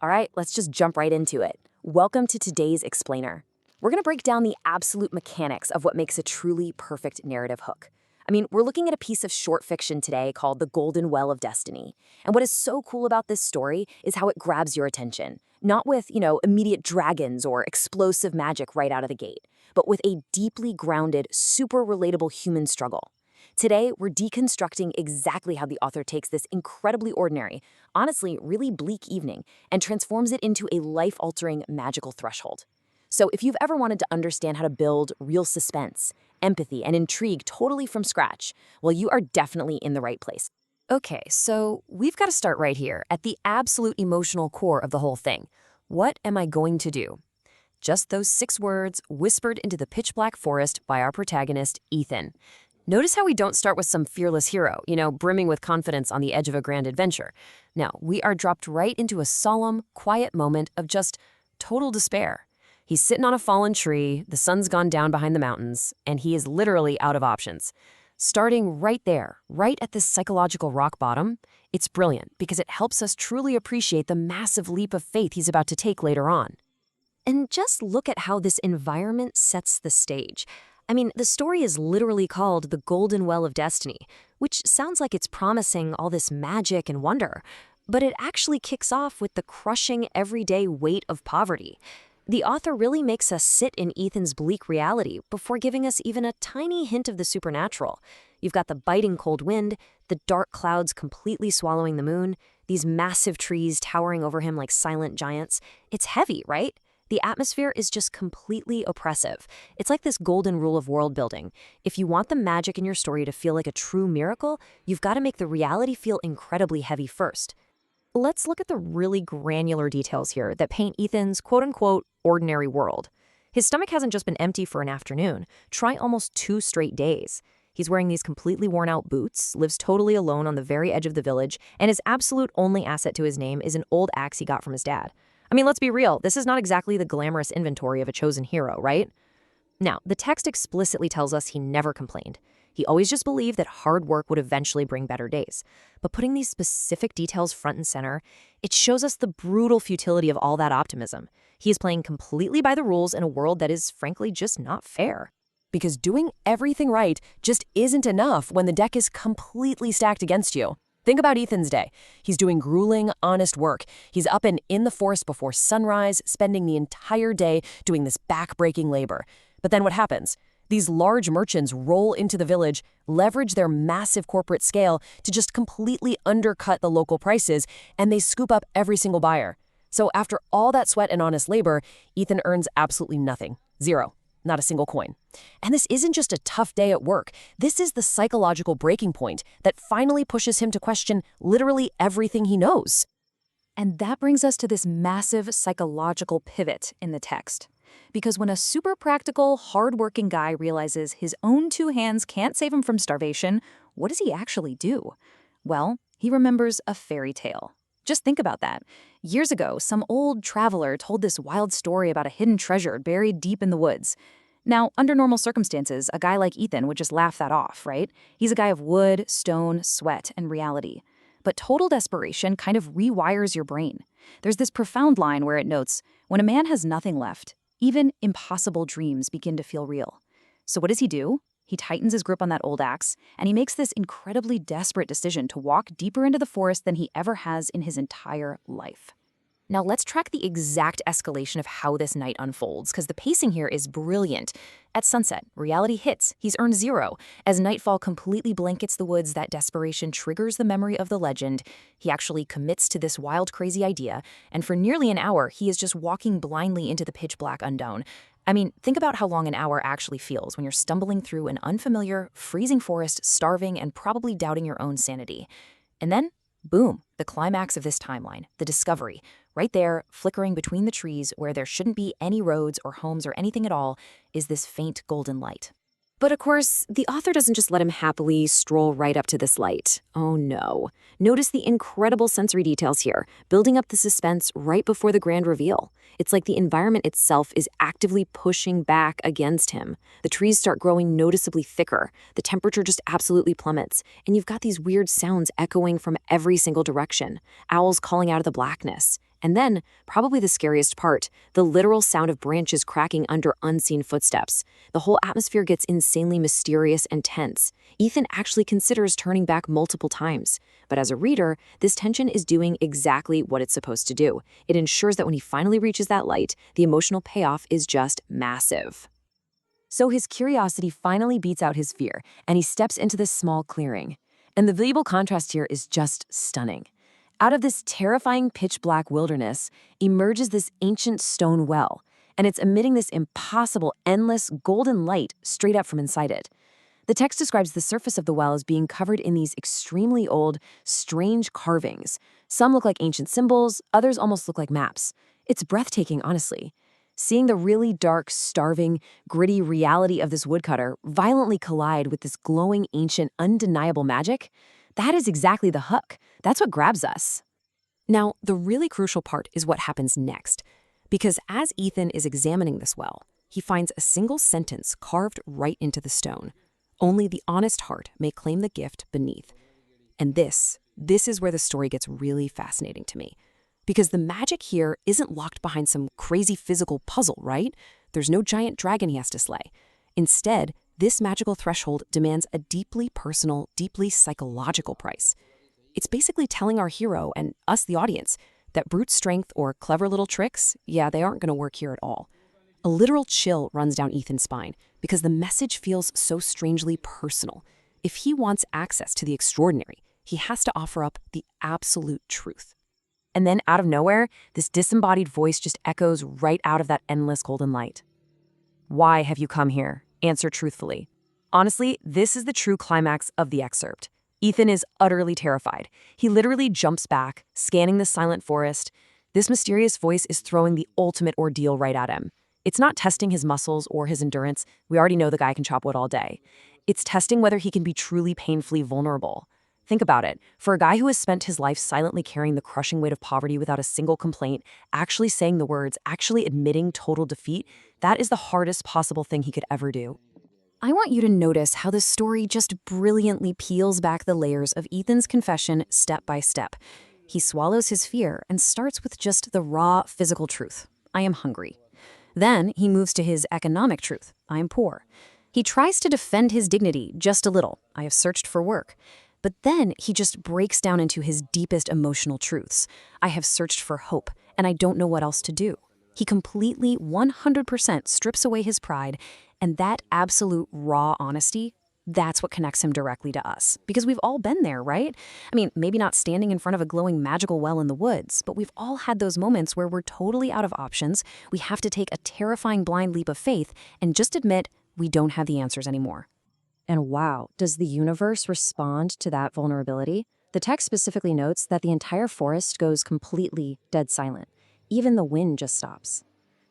All right, let's just jump right into it. Welcome to today's explainer. We're going to break down the absolute mechanics of what makes a truly perfect narrative hook. We're looking at a piece of short fiction today called The Golden Well of Destiny. And what is so cool about this story is how it grabs your attention. Not with, immediate dragons or explosive magic right out of the gate, but with a deeply grounded, super relatable human struggle. Today, we're deconstructing exactly how the author takes this incredibly ordinary, honestly, really bleak evening and transforms it into a life-altering magical threshold. So if you've ever wanted to understand how to build real suspense, empathy, and intrigue totally from scratch, well, you are definitely in the right place. Okay, so we've got to start right here at the absolute emotional core of the whole thing. What am I going to do? Just those 6 words whispered into the pitch-black forest by our protagonist, Ethan. Notice how we don't start with some fearless hero, brimming with confidence on the edge of a grand adventure. No, we are dropped right into a solemn, quiet moment of just total despair. He's sitting on a fallen tree, the sun's gone down behind the mountains, and he is literally out of options. Starting right there, right at this psychological rock bottom, it's brilliant because it helps us truly appreciate the massive leap of faith he's about to take later on. And just look at how this environment sets the stage. The story is literally called The Golden Well of Destiny, which sounds like it's promising all this magic and wonder, but it actually kicks off with the crushing everyday weight of poverty. The author really makes us sit in Ethan's bleak reality before giving us even a tiny hint of the supernatural. You've got the biting cold wind, the dark clouds completely swallowing the moon, these massive trees towering over him like silent giants. It's heavy, right? The atmosphere is just completely oppressive. It's like this golden rule of world building. If you want the magic in your story to feel like a true miracle, you've got to make the reality feel incredibly heavy first. Let's look at the really granular details here that paint Ethan's quote-unquote ordinary world. His stomach hasn't just been empty for an afternoon. Try almost 2 straight days. He's wearing these completely worn-out boots, lives totally alone on the very edge of the village, and his absolute only asset to his name is an old axe he got from his dad. Let's be real, this is not exactly the glamorous inventory of a chosen hero, right? Now, the text explicitly tells us he never complained. He always just believed that hard work would eventually bring better days. But putting these specific details front and center, it shows us the brutal futility of all that optimism. He is playing completely by the rules in a world that is, frankly, just not fair. Because doing everything right just isn't enough when the deck is completely stacked against you. Think about Ethan's day. He's doing grueling, honest work. He's up and in the forest before sunrise, spending the entire day doing this back-breaking labor. But then what happens? These large merchants roll into the village, leverage their massive corporate scale to just completely undercut the local prices, and they scoop up every single buyer. So after all that sweat and honest labor, Ethan earns absolutely nothing. 0. Not a single coin. And this isn't just a tough day at work. This is the psychological breaking point that finally pushes him to question literally everything he knows. And that brings us to this massive psychological pivot in the text. Because when a super practical, hardworking guy realizes his own 2 hands can't save him from starvation, what does he actually do? Well, he remembers a fairy tale. Just think about that. Years ago, some old traveler told this wild story about a hidden treasure buried deep in the woods. Now, under normal circumstances, a guy like Ethan would just laugh that off, right? He's a guy of wood, stone, sweat, and reality. But total desperation kind of rewires your brain. There's this profound line where it notes, when a man has nothing left, even impossible dreams begin to feel real. So what does he do? He tightens his grip on that old axe, and he makes this incredibly desperate decision to walk deeper into the forest than he ever has in his entire life. Now let's track the exact escalation of how this night unfolds, because the pacing here is brilliant. At sunset, reality hits. He's earned 0. As nightfall completely blankets the woods, that desperation triggers the memory of the legend. He actually commits to this wild, crazy idea, and for nearly an hour, he is just walking blindly into the pitch-black unknown. Think about how long an hour actually feels when you're stumbling through an unfamiliar, freezing forest, starving, and probably doubting your own sanity. And then, boom, the climax of this timeline, the discovery. Right there, flickering between the trees where there shouldn't be any roads or homes or anything at all, is this faint golden light. But of course, the author doesn't just let him happily stroll right up to this light. Oh no. Notice the incredible sensory details here, building up the suspense right before the grand reveal. It's like the environment itself is actively pushing back against him. The trees start growing noticeably thicker, the temperature just absolutely plummets, and you've got these weird sounds echoing from every single direction. Owls calling out of the blackness, And then, probably the scariest part, the literal sound of branches cracking under unseen footsteps. The whole atmosphere gets insanely mysterious and tense. Ethan actually considers turning back multiple times. But as a reader, this tension is doing exactly what it's supposed to do. It ensures that when he finally reaches that light, the emotional payoff is just massive. So his curiosity finally beats out his fear, and he steps into this small clearing. And the visual contrast here is just stunning. Out of this terrifying pitch-black wilderness emerges this ancient stone well, and it's emitting this impossible, endless, golden light straight up from inside it. The text describes the surface of the well as being covered in these extremely old, strange carvings. Some look like ancient symbols, others almost look like maps. It's breathtaking, honestly. Seeing the really dark, starving, gritty reality of this woodcutter violently collide with this glowing, ancient, undeniable magic, that is exactly the hook. That's what grabs us. Now, the really crucial part is what happens next. Because as Ethan is examining this well, he finds a single sentence carved right into the stone. Only the honest heart may claim the gift beneath. And this is where the story gets really fascinating to me. Because the magic here isn't locked behind some crazy physical puzzle, right? There's no giant dragon he has to slay. Instead, this magical threshold demands a deeply personal, deeply psychological price. It's basically telling our hero, and us the audience, that brute strength or clever little tricks, yeah, they aren't going to work here at all. A literal chill runs down Ethan's spine because the message feels so strangely personal. If he wants access to the extraordinary, he has to offer up the absolute truth. And then out of nowhere, this disembodied voice just echoes right out of that endless golden light. Why have you come here? Answer truthfully. Honestly, this is the true climax of the excerpt. Ethan is utterly terrified. He literally jumps back, scanning the silent forest. This mysterious voice is throwing the ultimate ordeal right at him. It's not testing his muscles or his endurance. We already know the guy can chop wood all day. It's testing whether he can be truly painfully vulnerable. Think about it. For a guy who has spent his life silently carrying the crushing weight of poverty without a single complaint, actually saying the words, actually admitting total defeat, that is the hardest possible thing he could ever do. I want you to notice how this story just brilliantly peels back the layers of Ethan's confession step by step. He swallows his fear and starts with just the raw physical truth. I am hungry. Then he moves to his economic truth. I am poor. He tries to defend his dignity just a little. I have searched for work. But then he just breaks down into his deepest emotional truths. I have searched for hope, and I don't know what else to do. He completely, 100% strips away his pride, and that absolute raw honesty, that's what connects him directly to us. Because we've all been there, right? I mean, maybe not standing in front of a glowing magical well in the woods, but we've all had those moments where we're totally out of options. We have to take a terrifying blind leap of faith and just admit we don't have the answers anymore. And wow, does the universe respond to that vulnerability? The text specifically notes that the entire forest goes completely dead silent. Even the wind just stops.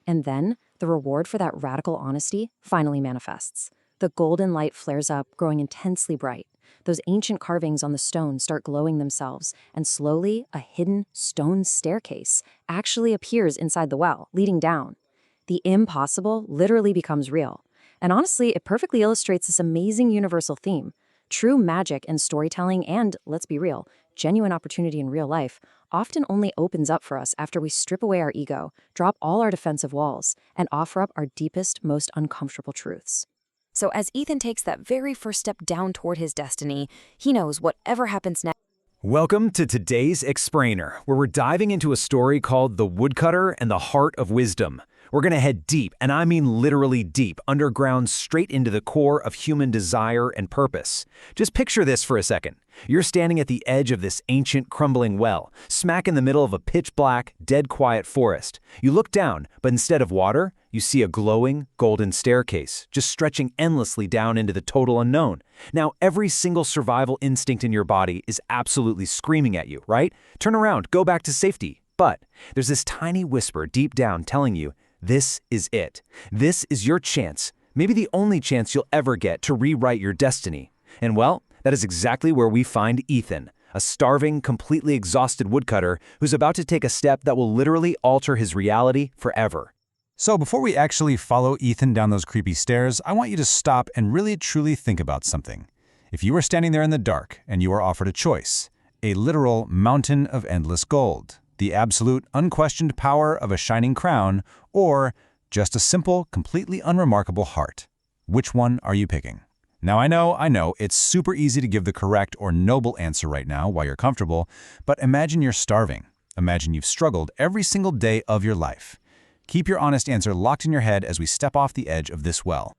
And then, the reward for that radical honesty finally manifests. The golden light flares up, growing intensely bright. Those ancient carvings on the stone start glowing themselves, and slowly, a hidden stone staircase actually appears inside the well, leading down. The impossible literally becomes real. And honestly, it perfectly illustrates this amazing universal theme. True magic and storytelling and, let's be real, genuine opportunity in real life often only opens up for us after we strip away our ego, drop all our defensive walls, and offer up our deepest, most uncomfortable truths. So as Ethan takes that very first step down toward his destiny, he knows whatever happens next. Welcome to today's Explainer, where we're diving into a story called The Woodcutter and the Heart of Wisdom. We're going to head deep, and I mean literally deep, underground straight into the core of human desire and purpose. Just picture this for a second. You're standing at the edge of this ancient, crumbling well, smack in the middle of a pitch-black, dead-quiet forest. You look down, but instead of water, you see a glowing, golden staircase, just stretching endlessly down into the total unknown. Now, every single survival instinct in your body is absolutely screaming at you, right? Turn around, go back to safety. But there's this tiny whisper deep down telling you, this is it. This is your chance, maybe the only chance you'll ever get to rewrite your destiny. And well, that is exactly where we find Ethan, a starving, completely exhausted woodcutter who's about to take a step that will literally alter his reality forever. So before we actually follow Ethan down those creepy stairs, I want you to stop and really truly think about something. If you were standing there in the dark and you were offered a choice, a literal mountain of endless gold, the absolute, unquestioned power of a shining crown, or just a simple, completely unremarkable heart? Which one are you picking? Now I know, it's super easy to give the correct or noble answer right now while you're comfortable, but imagine you're starving. Imagine you've struggled every single day of your life. Keep your honest answer locked in your head as we step off the edge of this well.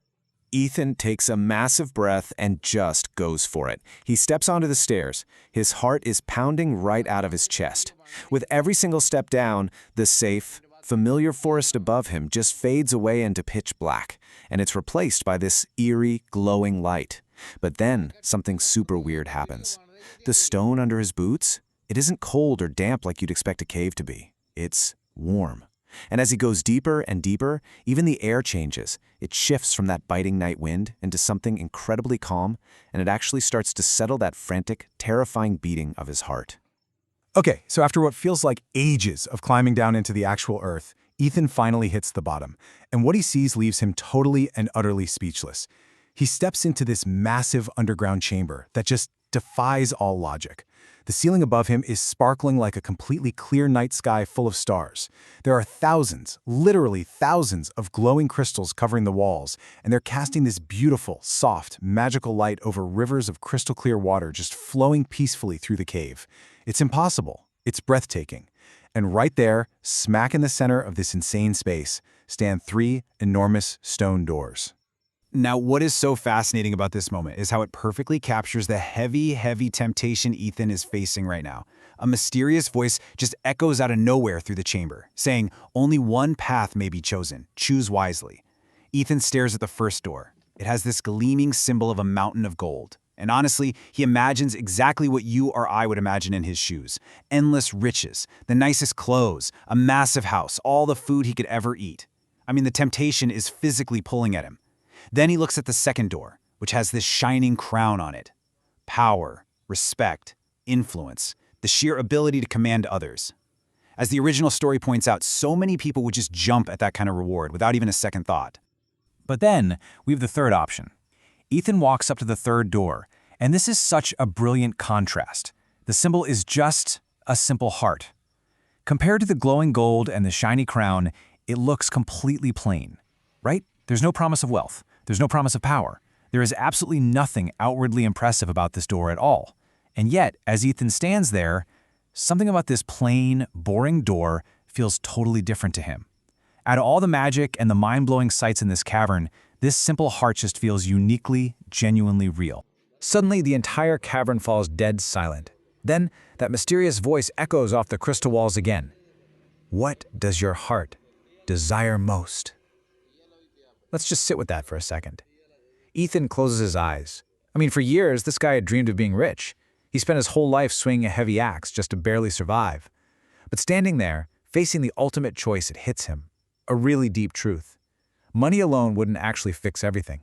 Ethan takes a massive breath and just goes for it. He steps onto the stairs. His heart is pounding right out of his chest. With every single step down, the safe, familiar forest above him just fades away into pitch black, and it's replaced by this eerie, glowing light. But then, something super weird happens. The stone under his boots? It isn't cold or damp like you'd expect a cave to be. It's warm. And as he goes deeper and deeper, even the air changes. It shifts from that biting night wind into something incredibly calm, and it actually starts to settle that frantic, terrifying beating of his heart. Okay, so after what feels like ages of climbing down into the actual earth, Ethan finally hits the bottom, and what he sees leaves him totally and utterly speechless. He steps into this massive underground chamber that just defies all logic. The ceiling above him is sparkling like a completely clear night sky full of stars. There are thousands, literally thousands, of glowing crystals covering the walls, and they're casting this beautiful, soft, magical light over rivers of crystal clear water just flowing peacefully through the cave. It's impossible. It's breathtaking. And right there, smack in the center of this insane space, stand 3 enormous stone doors. Now, what is so fascinating about this moment is how it perfectly captures the heavy, heavy temptation Ethan is facing right now. A mysterious voice just echoes out of nowhere through the chamber, saying, "Only one path may be chosen. Choose wisely." Ethan stares at the first door. It has this gleaming symbol of a mountain of gold. And honestly, he imagines exactly what you or I would imagine in his shoes. Endless riches, the nicest clothes, a massive house, all the food he could ever eat. I mean, the temptation is physically pulling at him. Then he looks at the second door, which has this shining crown on it. Power, respect, influence, the sheer ability to command others. As the original story points out, so many people would just jump at that kind of reward without even a second thought. But then, we have the third option. Ethan walks up to the third door, and this is such a brilliant contrast. The symbol is just a simple heart. Compared to the glowing gold and the shiny crown, it looks completely plain, right? There's no promise of wealth. There's no promise of power. There is absolutely nothing outwardly impressive about this door at all. And yet, as Ethan stands there, something about this plain, boring door feels totally different to him. Out of all the magic and the mind-blowing sights in this cavern, this simple heart just feels uniquely, genuinely real. Suddenly, the entire cavern falls dead silent. Then, that mysterious voice echoes off the crystal walls again. "What does your heart desire most?" Let's just sit with that for a second. Ethan closes his eyes. I mean, for years, this guy had dreamed of being rich. He spent his whole life swinging a heavy axe just to barely survive. But standing there, facing the ultimate choice, it hits him. A really deep truth. Money alone wouldn't actually fix everything.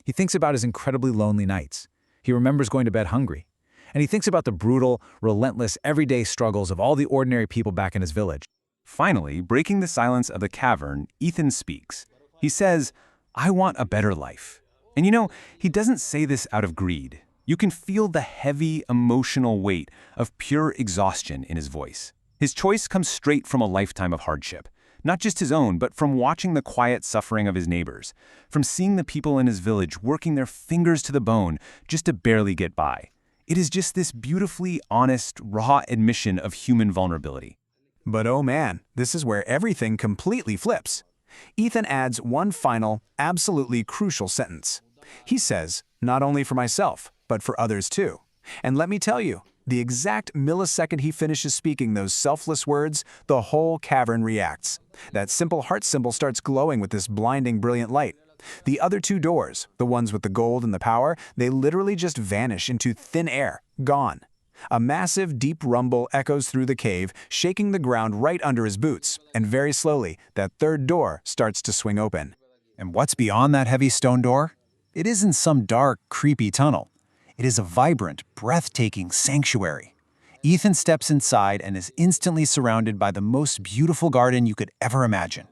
He thinks about his incredibly lonely nights. He remembers going to bed hungry. And he thinks about the brutal, relentless, everyday struggles of all the ordinary people back in his village. Finally, breaking the silence of the cavern, Ethan speaks. He says, "I want a better life." And you know, he doesn't say this out of greed. You can feel the heavy, emotional weight of pure exhaustion in his voice. His choice comes straight from a lifetime of hardship. Not just his own, but from watching the quiet suffering of his neighbors. From seeing the people in his village working their fingers to the bone just to barely get by. It is just this beautifully honest, raw admission of human vulnerability. But oh man, this is where everything completely flips. Ethan adds one final, absolutely crucial sentence. He says, "Not only for myself, but for others too." And let me tell you, the exact millisecond he finishes speaking those selfless words, the whole cavern reacts. That simple heart symbol starts glowing with this blinding, brilliant light. The other two doors, the ones with the gold and the power, they literally just vanish into thin air, gone. A massive, deep rumble echoes through the cave, shaking the ground right under his boots, and very slowly, that third door starts to swing open. And what's beyond that heavy stone door? It isn't some dark, creepy tunnel. It is a vibrant, breathtaking sanctuary. Ethan steps inside and is instantly surrounded by the most beautiful garden you could ever imagine.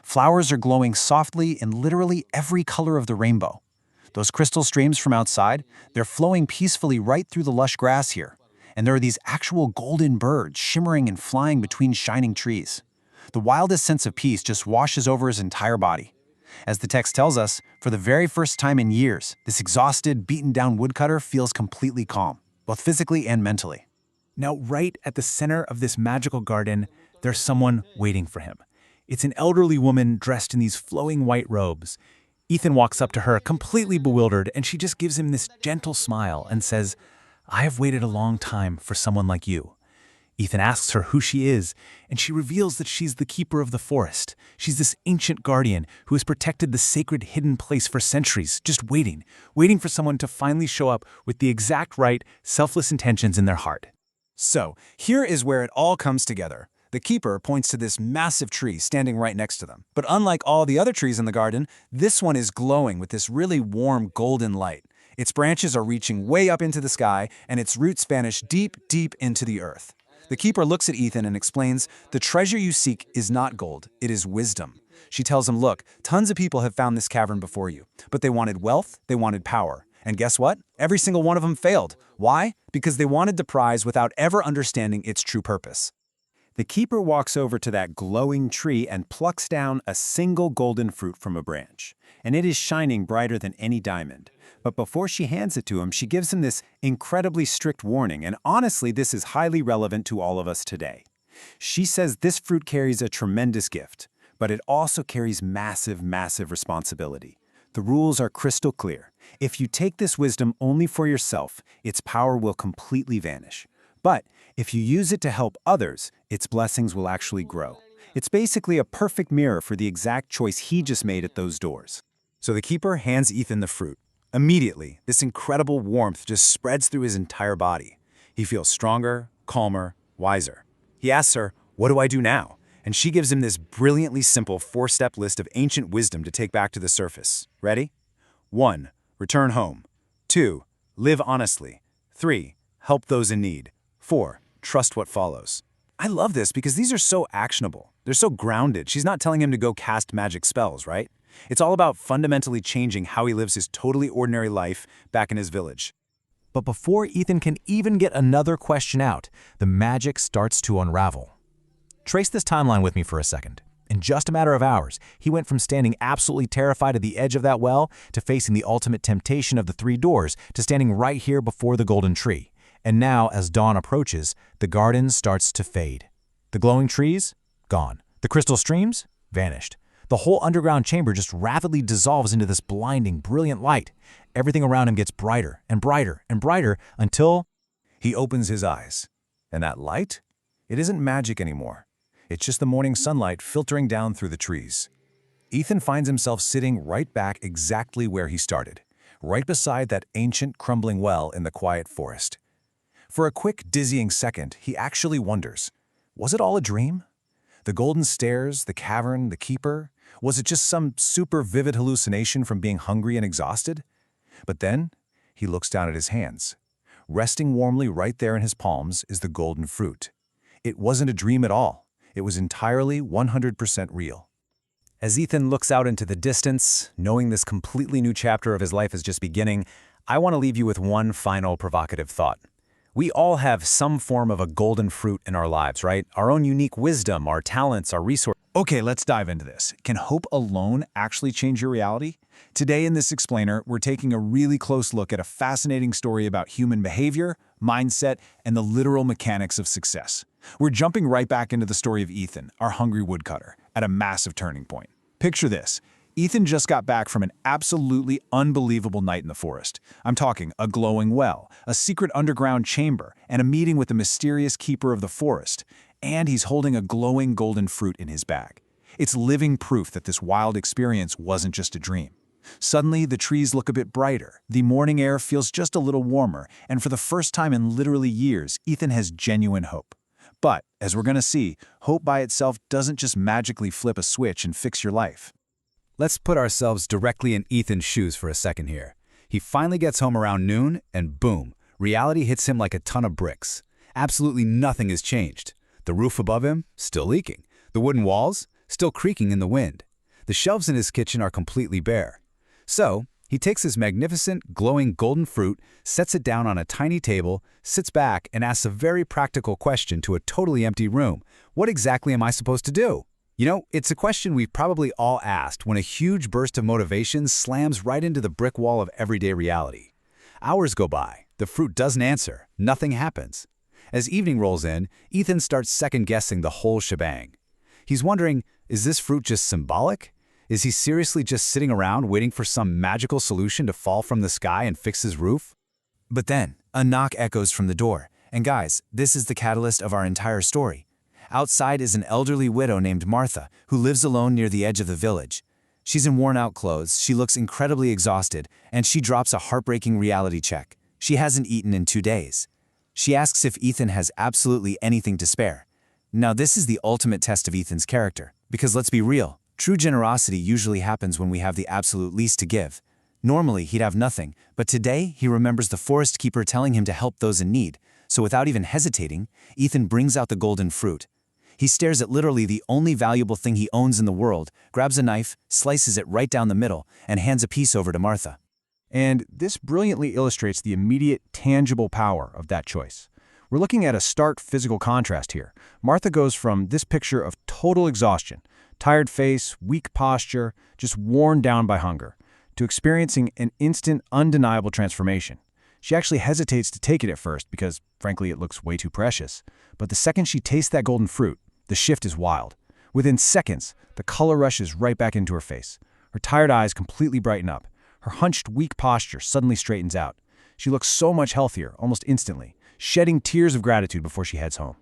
Flowers are glowing softly in literally every color of the rainbow. Those crystal streams from outside, they're flowing peacefully right through the lush grass here. and there are these actual golden birds shimmering and flying between shining trees. The wildest sense of peace just washes over his entire body. As the text tells us, for the very first time in years, this exhausted, beaten-down woodcutter feels completely calm, both physically and mentally. Now, right at the center of this magical garden, there's someone waiting for him. It's an elderly woman dressed in these flowing white robes. Ethan walks up to her, completely bewildered, and she just gives him this gentle smile and says, "I have waited a long time for someone like you." Ethan asks her who she is, and she reveals that she's the keeper of the forest. She's this ancient guardian who has protected the sacred hidden place for centuries, just waiting for someone to finally show up with the exact right, selfless intentions in their heart. So, here is where it all comes together. The keeper points to this massive tree standing right next to them. But unlike all the other trees in the garden, this one is glowing with this really warm golden light. Its branches are reaching way up into the sky, and its roots vanish deep, deep into the earth. The keeper looks at Ethan and explains, "The treasure you seek is not gold, it is wisdom." She tells him, "Look, tons of people have found this cavern before you, but they wanted wealth, they wanted power. And guess what? Every single one of them failed. Why? Because they wanted the prize without ever understanding its true purpose." The keeper walks over to that glowing tree and plucks down a single golden fruit from a branch. And it is shining brighter than any diamond. But before she hands it to him, she gives him this incredibly strict warning, and honestly, this is highly relevant to all of us today. She says this fruit carries a tremendous gift, but it also carries massive, massive responsibility. The rules are crystal clear. If you take this wisdom only for yourself, its power will completely vanish. But if you use it to help others, its blessings will actually grow. It's basically a perfect mirror for the exact choice he just made at those doors. So the keeper hands Ethan the fruit. Immediately, this incredible warmth just spreads through his entire body. He feels stronger, calmer, wiser. He asks her, "What do I do now?" And she gives him this brilliantly simple 4-step list of ancient wisdom to take back to the surface. Ready? 1. Return home. 2. Live honestly. 3. Help those in need. 4. Trust what follows. I love this because these are so actionable. They're so grounded. She's not telling him to go cast magic spells, right? It's all about fundamentally changing how he lives his totally ordinary life back in his village. But before Ethan can even get another question out, the magic starts to unravel. Trace this timeline with me for a second. In just a matter of hours, he went from standing absolutely terrified at the edge of that well to facing the ultimate temptation of the 3 doors to standing right here before the golden tree. And now, as dawn approaches, the garden starts to fade. The glowing trees? Gone. The crystal streams? Vanished. The whole underground chamber just rapidly dissolves into this blinding, brilliant light. Everything around him gets brighter and brighter and brighter until he opens his eyes. And that light? It isn't magic anymore. It's just the morning sunlight filtering down through the trees. Ethan finds himself sitting right back exactly where he started, right beside that ancient, crumbling well in the quiet forest. For a quick, dizzying second, he actually wonders, was it all a dream? The golden stairs, the cavern, the keeper? Was it just some super vivid hallucination from being hungry and exhausted? But then, he looks down at his hands. Resting warmly right there in his palms is the golden fruit. It wasn't a dream at all. It was entirely 100% real. As Ethan looks out into the distance, knowing this completely new chapter of his life is just beginning, I want to leave you with one final provocative thought. We all have some form of a golden fruit in our lives, right? Our own unique wisdom, our talents, our resources. Okay, let's dive into this. Can hope alone actually change your reality? Today in this explainer, we're taking a really close look at a fascinating story about human behavior, mindset, and the literal mechanics of success. We're jumping right back into the story of Ethan, our hungry woodcutter, at a massive turning point. Picture this. Ethan just got back from an absolutely unbelievable night in the forest. I'm talking a glowing well, a secret underground chamber, and a meeting with the mysterious keeper of the forest. And he's holding a glowing golden fruit in his bag. It's living proof that this wild experience wasn't just a dream. Suddenly, the trees look a bit brighter, the morning air feels just a little warmer, and for the first time in literally years, Ethan has genuine hope. But, as we're going to see, hope by itself doesn't just magically flip a switch and fix your life. Let's put ourselves directly in Ethan's shoes for a second here. He finally gets home around noon, and boom, reality hits him like a ton of bricks. Absolutely nothing has changed. The roof above him, still leaking. The wooden walls, still creaking in the wind. The shelves in his kitchen are completely bare. So, He takes his magnificent, glowing golden fruit, sets it down on a tiny table, sits back, and asks a very practical question to a totally empty room. What exactly am I supposed to do? You know, it's a question we've probably all asked when a huge burst of motivation slams right into the brick wall of everyday reality. Hours go by. The fruit doesn't answer. Nothing happens. As evening rolls in, Ethan starts second-guessing the whole shebang. He's wondering, is this fruit just symbolic? Is he seriously just sitting around waiting for some magical solution to fall from the sky and fix his roof? But then, a knock echoes from the door. And guys, this is the catalyst of our entire story. Outside is an elderly widow named Martha, who lives alone near the edge of the village. She's in worn-out clothes, she looks incredibly exhausted, and she drops a heartbreaking reality check. She hasn't eaten in 2 days. She asks if Ethan has absolutely anything to spare. Now this is the ultimate test of Ethan's character, because let's be real, true generosity usually happens when we have the absolute least to give. Normally, he'd have nothing, but today he remembers the forest keeper telling him to help those in need, so without even hesitating, Ethan brings out the golden fruit. He stares at literally the only valuable thing he owns in the world, grabs a knife, slices it right down the middle, and hands a piece over to Martha. And this brilliantly illustrates the immediate, tangible power of that choice. We're looking at a stark physical contrast here. Martha goes from this picture of total exhaustion, tired face, weak posture, just worn down by hunger, to experiencing an instant, undeniable transformation. She actually hesitates to take it at first because, frankly, it looks way too precious. But the second she tastes that golden fruit, the shift is wild. Within seconds, the color rushes right back into her face. Her tired eyes completely brighten up. Her hunched, weak posture suddenly straightens out. She looks so much healthier, almost instantly, shedding tears of gratitude before she heads home.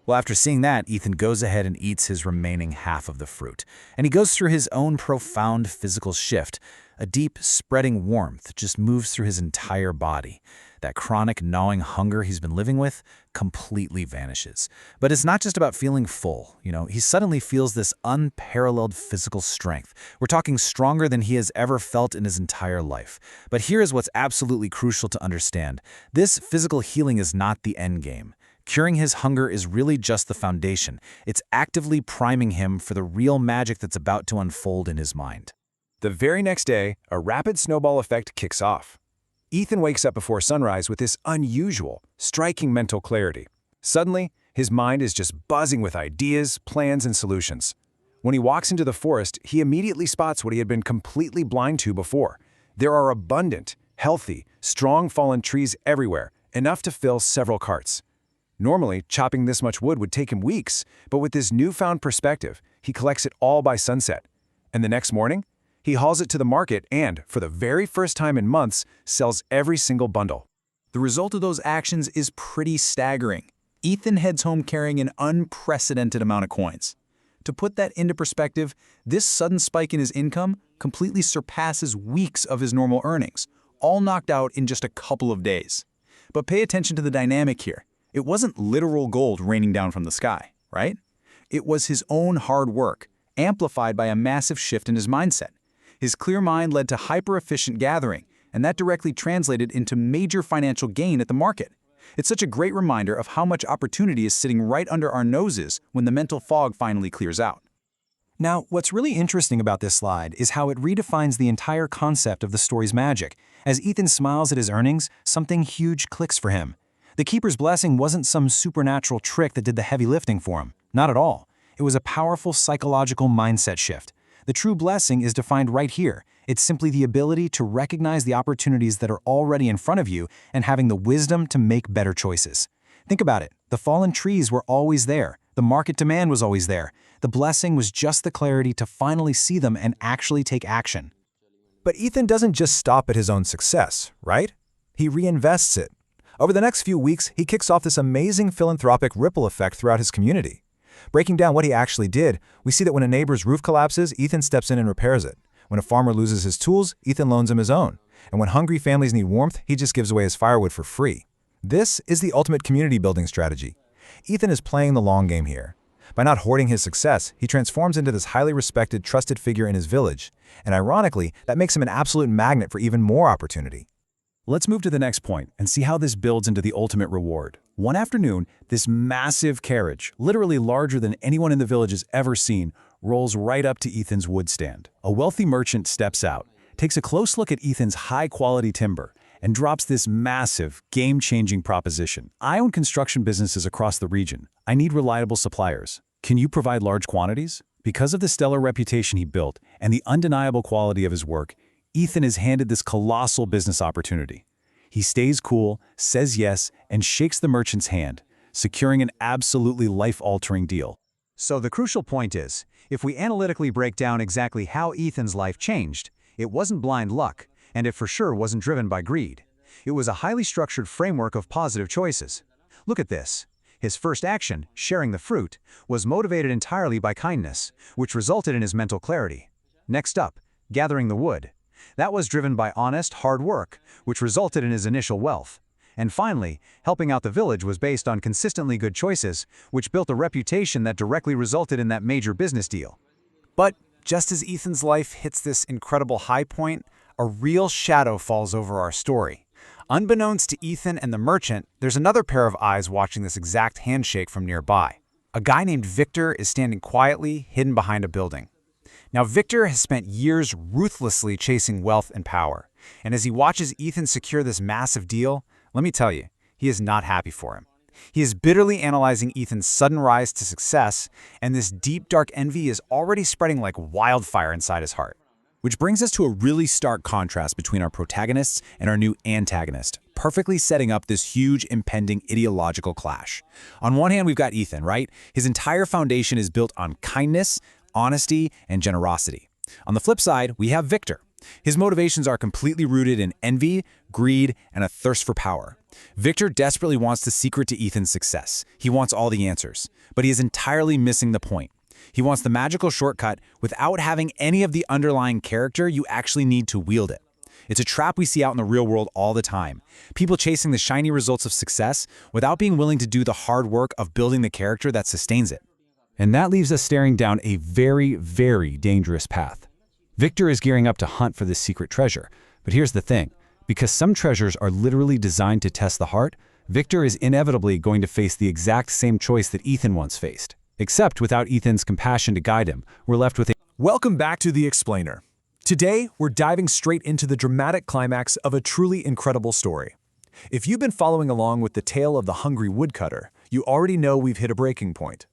Well, after seeing that, Ethan goes ahead and eats his remaining half of the fruit. And he goes through his own profound physical shift. A deep, spreading warmth just moves through his entire body. That chronic, gnawing hunger he's been living with completely vanishes. But it's not just about feeling full. He suddenly feels this unparalleled physical strength. We're talking stronger than he has ever felt in his entire life. But here is what's absolutely crucial to understand. This physical healing is not the end game. Curing his hunger is really just the foundation. It's actively priming him for the real magic that's about to unfold in his mind. The very next day, a rapid snowball effect kicks off. Ethan wakes up before sunrise with this unusual, striking mental clarity. Suddenly, his mind is just buzzing with ideas, plans, and solutions. When he walks into the forest, he immediately spots what he had been completely blind to before. There are abundant, healthy, strong fallen trees everywhere, enough to fill several carts. Normally, chopping this much wood would take him weeks, but with this newfound perspective, he collects it all by sunset. And the next morning, he hauls it to the market and, for the very first time in months, sells every single bundle. The result of those actions is pretty staggering. Ethan heads home carrying an unprecedented amount of coins. To put that into perspective, this sudden spike in his income completely surpasses weeks of his normal earnings, all knocked out in just a couple of days. But pay attention to the dynamic here. It wasn't literal gold raining down from the sky, right? It was his own hard work, amplified by a massive shift in his mindset. His clear mind led to hyper-efficient gathering, and that directly translated into major financial gain at the market. It's such a great reminder of how much opportunity is sitting right under our noses when the mental fog finally clears out. Now, what's really interesting about this slide is how it redefines the entire concept of the story's magic. As Ethan smiles at his earnings, something huge clicks for him. The Keeper's blessing wasn't some supernatural trick that did the heavy lifting for him. Not at all. It was a powerful psychological mindset shift. The true blessing is defined right here. It's simply the ability to recognize the opportunities that are already in front of you and having the wisdom to make better choices. Think about it. The fallen trees were always there. The market demand was always there. The blessing was just the clarity to finally see them and actually take action. But Ethan doesn't just stop at his own success, right? He reinvests it. Over the next few weeks, he kicks off this amazing philanthropic ripple effect throughout his community. Breaking down what he actually did, we see that when a neighbor's roof collapses, Ethan steps in and repairs it. When a farmer loses his tools, Ethan loans him his own. And when hungry families need warmth, he just gives away his firewood for free. This is the ultimate community building strategy. Ethan is playing the long game here. By not hoarding his success, he transforms into this highly respected, trusted figure in his village. And ironically, that makes him an absolute magnet for even more opportunity. Let's move to the next point and see how this builds into the ultimate reward. One afternoon, this massive carriage, literally larger than anyone in the village has ever seen, rolls right up to Ethan's wood stand. A wealthy merchant steps out, takes a close look at Ethan's high-quality timber and drops this massive, game-changing proposition. I own construction businesses across the region. I need reliable suppliers. Can you provide large quantities? Because of the stellar reputation he built and the undeniable quality of his work, Ethan is handed this colossal business opportunity. He stays cool, says yes, and shakes the merchant's hand, securing an absolutely life-altering deal. So the crucial point is, if we analytically break down exactly how Ethan's life changed, it wasn't blind luck, and it for sure wasn't driven by greed. It was a highly structured framework of positive choices. Look at this. His first action, sharing the fruit, was motivated entirely by kindness, which resulted in his mental clarity. Next up, gathering the wood. That was driven by honest, hard work, which resulted in his initial wealth. And finally, helping out the village was based on consistently good choices, which built a reputation that directly resulted in that major business deal. But just as Ethan's life hits this incredible high point, a real shadow falls over our story. Unbeknownst to Ethan and the merchant, there's another pair of eyes watching this exact handshake from nearby. A guy named Victor is standing quietly, hidden behind a building. Now, Victor has spent years ruthlessly chasing wealth and power, and as he watches Ethan secure this massive deal, let me tell you, he is not happy for him. He is bitterly analyzing Ethan's sudden rise to success, and this deep, dark envy is already spreading like wildfire inside his heart. Which brings us to a really stark contrast between our protagonists and our new antagonist, perfectly setting up this huge, impending ideological clash. On one hand, we've got Ethan, right? His entire foundation is built on kindness, honesty, and generosity. On the flip side, we have Victor. His motivations are completely rooted in envy, greed, and a thirst for power. Victor desperately wants the secret to Ethan's success. He wants all the answers, but he is entirely missing the point. He wants the magical shortcut without having any of the underlying character you actually need to wield it. It's a trap we see out in the real world all the time. People chasing the shiny results of success without being willing to do the hard work of building the character that sustains it. And that leaves us staring down a very, very dangerous path. Victor is gearing up to hunt for this secret treasure. But here's the thing. Because some treasures are literally designed to test the heart, Victor is inevitably going to face the exact same choice that Ethan once faced. Except without Ethan's compassion to guide him, we're left with a... Welcome back to The Explainer. Today, we're diving straight into the dramatic climax of a truly incredible story. If you've been following along with the tale of the hungry woodcutter, you already know we've hit a breaking point.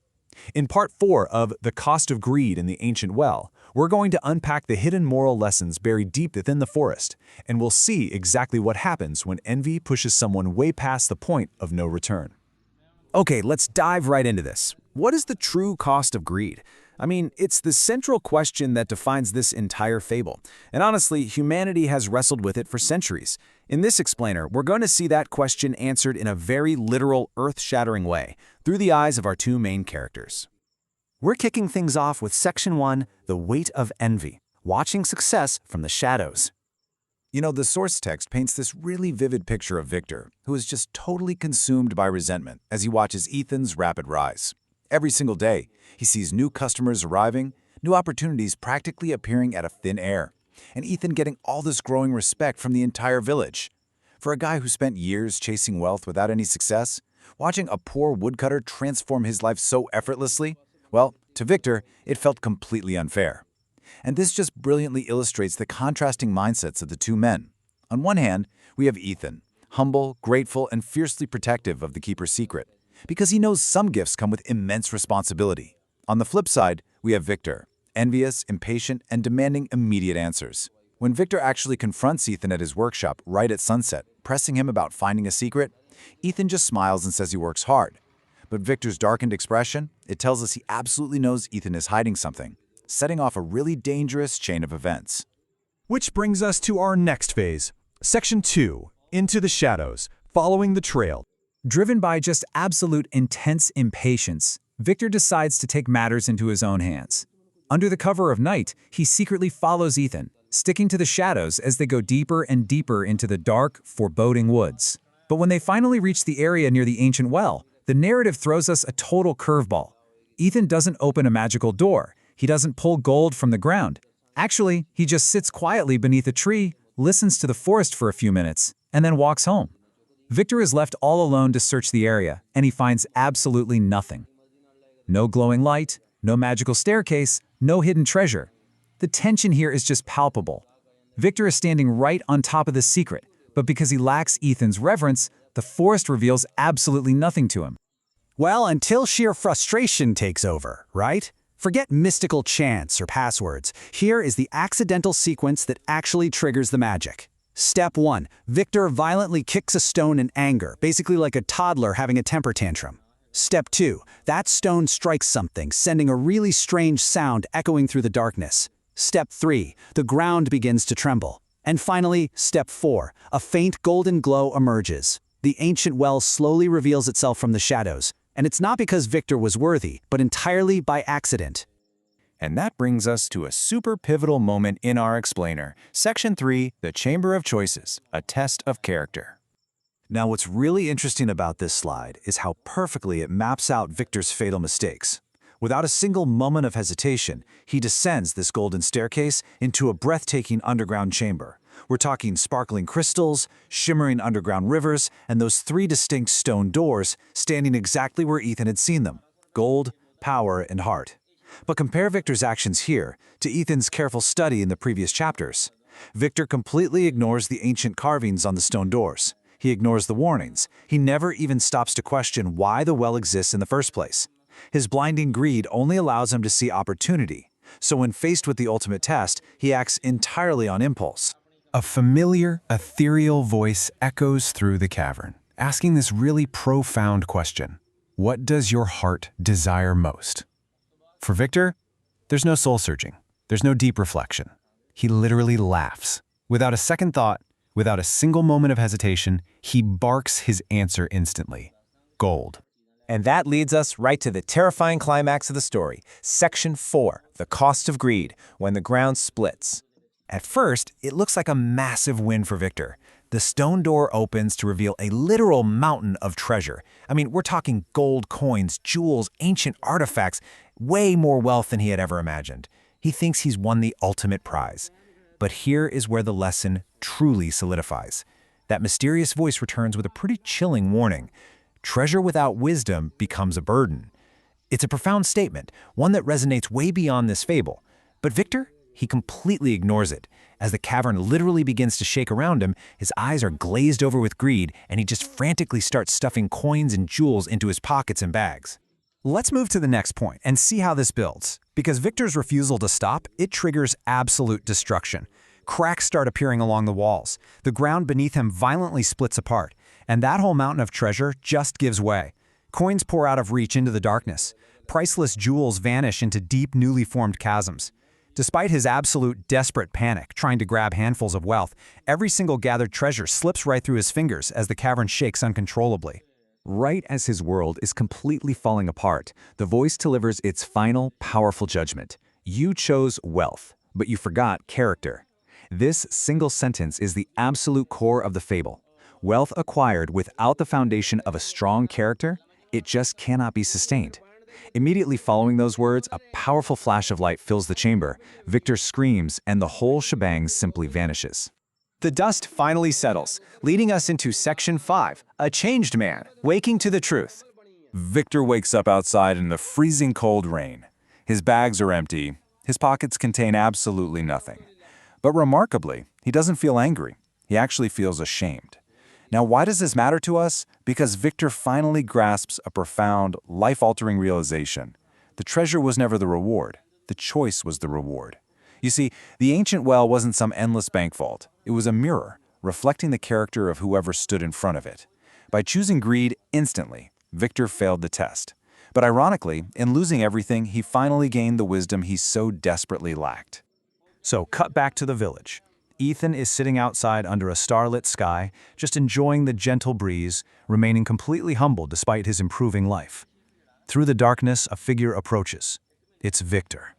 In part 4 of The Cost of Greed in the Ancient Well, we're going to unpack the hidden moral lessons buried deep within the forest, and we'll see exactly what happens when envy pushes someone way past the point of no return. Okay, let's dive right into this. What is the true cost of greed? I mean, it's the central question that defines this entire fable. And honestly, humanity has wrestled with it for centuries. In this explainer, we're going to see that question answered in a very literal, earth-shattering way, through the eyes of our two main characters. We're kicking things off with Section 1, The Weight of Envy, watching success from the shadows. You know, the source text paints this really vivid picture of Victor, who is just totally consumed by resentment as he watches Ethan's rapid rise. Every single day, he sees new customers arriving, new opportunities practically appearing out of thin air, and Ethan getting all this growing respect from the entire village. For a guy who spent years chasing wealth without any success, watching a poor woodcutter transform his life so effortlessly, well, to Victor, it felt completely unfair. And this just brilliantly illustrates the contrasting mindsets of the two men. On one hand, we have Ethan, humble, grateful, and fiercely protective of the keeper's secret, because he knows some gifts come with immense responsibility. On the flip side, we have Victor, envious, impatient, and demanding immediate answers. When Victor actually confronts Ethan at his workshop right at sunset, pressing him about finding a secret, Ethan just smiles and says he works hard. But Victor's darkened expression, it tells us he absolutely knows Ethan is hiding something, setting off a really dangerous chain of events. Which brings us to our next phase, Section 2, Into the Shadows, Following the Trail. Driven by just absolute intense impatience, Victor decides to take matters into his own hands. Under the cover of night, he secretly follows Ethan, sticking to the shadows as they go deeper and deeper into the dark, foreboding woods. But when they finally reach the area near the ancient well, the narrative throws us a total curveball. Ethan doesn't open a magical door. He doesn't pull gold from the ground. Actually, he just sits quietly beneath a tree, listens to the forest for a few minutes, and then walks home. Victor is left all alone to search the area, and he finds absolutely nothing. No glowing light, no magical staircase, no hidden treasure. The tension here is just palpable. Victor is standing right on top of the secret, but because he lacks Ethan's reverence, the forest reveals absolutely nothing to him. Well, until sheer frustration takes over, right? Forget mystical chants or passwords. Here is the accidental sequence that actually triggers the magic. Step 1. Victor violently kicks a stone in anger, basically like a toddler having a temper tantrum. Step 2. That stone strikes something, sending a really strange sound echoing through the darkness. Step 3. The ground begins to tremble. And finally, Step 4. A faint golden glow emerges. The ancient well slowly reveals itself from the shadows. And it's not because Victor was worthy, but entirely by accident. And that brings us to a super pivotal moment in our explainer. Section 3, the Chamber of Choices, a test of character. Now, what's really interesting about this slide is how perfectly it maps out Victor's fatal mistakes. Without a single moment of hesitation, he descends this golden staircase into a breathtaking underground chamber. We're talking sparkling crystals, shimmering underground rivers, and those 3 distinct stone doors standing exactly where Ethan had seen them: gold, power, and heart. But compare Victor's actions here to Ethan's careful study in the previous chapters. Victor completely ignores the ancient carvings on the stone doors. He ignores the warnings. He never even stops to question why the well exists in the first place. His blinding greed only allows him to see opportunity. So when faced with the ultimate test, he acts entirely on impulse. A familiar, ethereal voice echoes through the cavern, asking this really profound question. What does your heart desire most? For Victor, there's no soul-searching. There's no deep reflection. He literally laughs. Without a second thought, without a single moment of hesitation, he barks his answer instantly. Gold. And that leads us right to the terrifying climax of the story, Section 4, the cost of greed, when the ground splits. At first, it looks like a massive win for Victor. The stone door opens to reveal a literal mountain of treasure. I mean, we're talking gold coins, jewels, ancient artifacts, way more wealth than he had ever imagined. He thinks he's won the ultimate prize. But here is where the lesson truly solidifies. That mysterious voice returns with a pretty chilling warning. Treasure without wisdom becomes a burden. It's a profound statement, one that resonates way beyond this fable. But Victor, he completely ignores it. As the cavern literally begins to shake around him, his eyes are glazed over with greed, and he just frantically starts stuffing coins and jewels into his pockets and bags. Let's move to the next point and see how this builds. Because Victor's refusal to stop, it triggers absolute destruction. Cracks start appearing along the walls. The ground beneath him violently splits apart, and that whole mountain of treasure just gives way. Coins pour out of reach into the darkness. Priceless jewels vanish into deep, newly formed chasms. Despite his absolute desperate panic, trying to grab handfuls of wealth, every single gathered treasure slips right through his fingers as the cavern shakes uncontrollably. Right as his world is completely falling apart, the voice delivers its final, powerful judgment. You chose wealth, but you forgot character. This single sentence is the absolute core of the fable. Wealth acquired without the foundation of a strong character, it just cannot be sustained. Immediately following those words, a powerful flash of light fills the chamber. Victor screams, and the whole shebang simply vanishes. The dust finally settles, leading us into Section 5, a changed man, waking to the truth. Victor wakes up outside in the freezing cold rain. His bags are empty. His pockets contain absolutely nothing. But remarkably, he doesn't feel angry. He actually feels ashamed. Now, why does this matter to us? Because Victor finally grasps a profound, life-altering realization. The treasure was never the reward. The choice was the reward. You see, the ancient well wasn't some endless bank vault. It was a mirror, reflecting the character of whoever stood in front of it. By choosing greed instantly, Victor failed the test. But ironically, in losing everything, he finally gained the wisdom he so desperately lacked. So, cut back to the village. Ethan is sitting outside under a starlit sky, just enjoying the gentle breeze, remaining completely humble despite his improving life. Through the darkness, a figure approaches. It's Victor.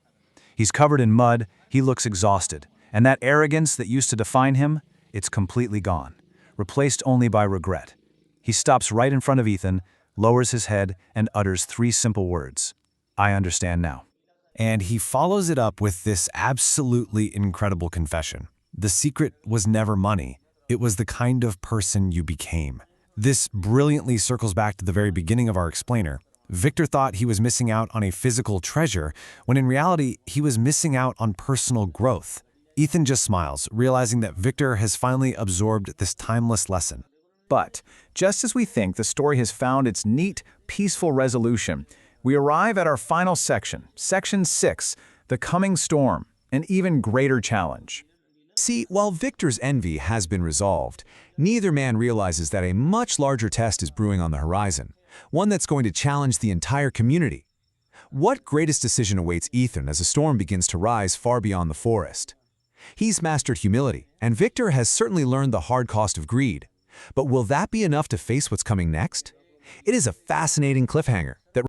He's covered in mud, he looks exhausted, and that arrogance that used to define him, it's completely gone, replaced only by regret. He stops right in front of Ethan, lowers his head, and utters 3 simple words. I understand now. And he follows it up with this absolutely incredible confession. The secret was never money. It was the kind of person you became. This brilliantly circles back to the very beginning of our explainer. Victor thought he was missing out on a physical treasure, when in reality, he was missing out on personal growth. Ethan just smiles, realizing that Victor has finally absorbed this timeless lesson. But, just as we think the story has found its neat, peaceful resolution, we arrive at our final section, Section 6, The Coming Storm, an even greater challenge. See, while Victor's envy has been resolved, neither man realizes that a much larger test is brewing on the horizon, one that's going to challenge the entire community. What greatest decision awaits Ethan as a storm begins to rise far beyond the forest? He's mastered humility, and Victor has certainly learned the hard cost of greed. But will that be enough to face what's coming next? It is a fascinating cliffhanger that